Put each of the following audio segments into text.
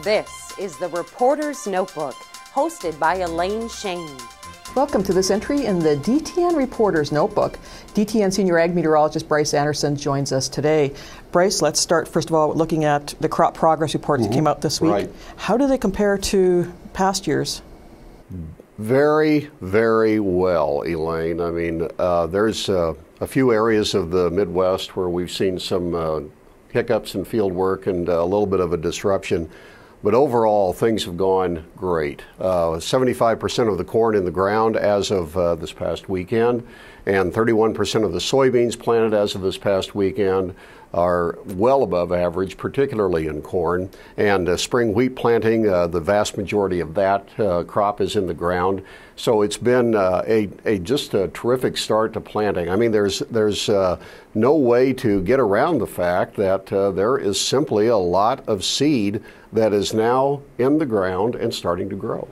This is the Reporter's Notebook, hosted by Elaine Shane. Welcome to this entry in the DTN Reporter's Notebook. DTN Senior Ag Meteorologist Bryce Anderson joins us today. Bryce, let's start first of all looking at the crop progress reports that came out this week. Right. How do they compare to past years? Very, very well, Elaine. I mean, there's a few areas of the Midwest where we've seen some hiccups in field work and a little bit of a disruption. But overall, things have gone great. 75% of the corn in the ground as of this past weekend, and 31% of the soybeans planted as of this past weekend are well above average, particularly in corn. And spring wheat planting, the vast majority of that crop is in the ground. So it's been just a terrific start to planting. I mean, there's no way to get around the fact that there is simply a lot of seed that is now in the ground and starting to grow.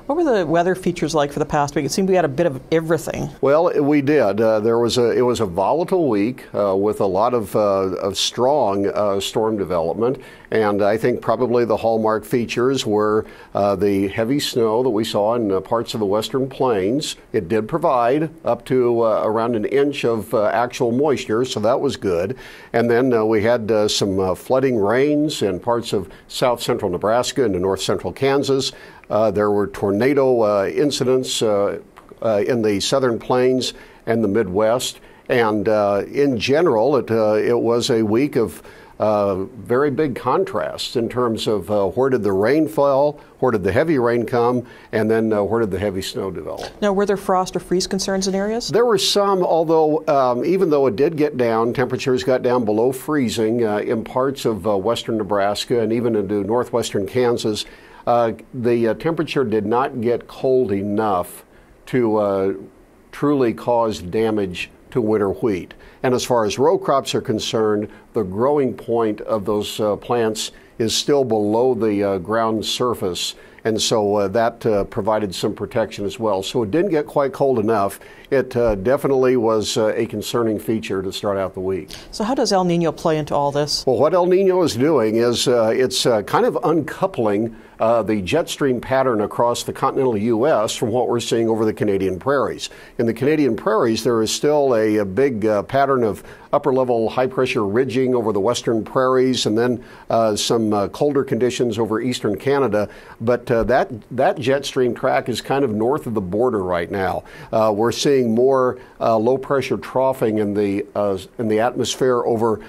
What were the weather features like for the past week? It seemed we had a bit of everything. Well, we did. It was a volatile week with a lot of strong storm development, and I think probably the hallmark features were the heavy snow that we saw in parts of the western plains. It did provide up to around an inch of actual moisture, so that was good. And then we had some flooding rains in parts of south central Nebraska and north central Kansas. There were tornado incidents in the southern plains and the Midwest. And in general, it was a week of very big contrasts in terms of where did the rain fall, where did the heavy rain come, and then where did the heavy snow develop. Now, were there frost or freeze concerns in areas? There were some, although even though it did get down, temperatures got down below freezing in parts of western Nebraska and even into northwestern Kansas. The temperature did not get cold enough to truly cause damage to winter wheat. And as far as row crops are concerned, the growing point of those plants is still below the ground surface. And so that provided some protection as well. So it didn't get quite cold enough. It definitely was a concerning feature to start out the week. So how does El Nino play into all this? Well, what El Nino is doing is it's kind of uncoupling the jet stream pattern across the continental U.S. from what we're seeing over the Canadian prairies. In the Canadian prairies, there is still a big pattern of upper-level high-pressure ridging over the western prairies, and then some colder conditions over eastern Canada. But that jet stream track is kind of north of the border right now. We're seeing more low-pressure troughing in the atmosphere over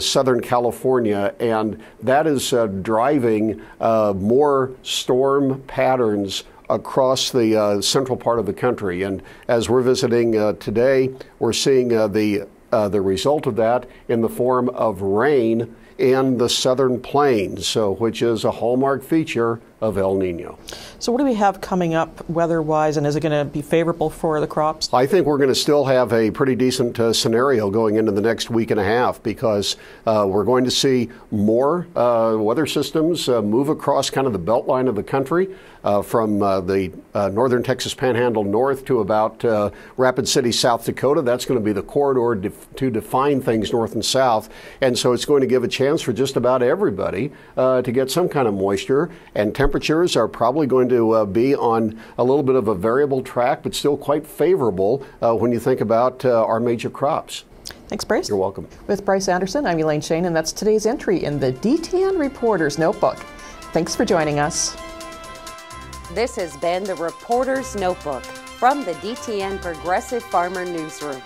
southern California, and that is driving more storm patterns across the central part of the country. And as we're visiting today, we're seeing the result of that in the form of rain in the southern plains, which is a hallmark feature of El Nino. So what do we have coming up weather-wise, and is it going to be favorable for the crops? I think we're going to still have a pretty decent scenario going into the next week and a half, because we're going to see more weather systems move across kind of the belt line of the country from the northern Texas Panhandle north to about Rapid City, South Dakota. That's going to be the corridor to define things north and south. And so it's going to give a chance for just about everybody to get some kind of moisture, and temperatures are probably going to be on a little bit of a variable track, but still quite favorable when you think about our major crops. Thanks, Bryce. You're welcome. With Bryce Anderson, I'm Elaine Shane, and that's today's entry in the DTN Reporter's Notebook. Thanks for joining us. This has been the Reporter's Notebook from the DTN Progressive Farmer Newsroom.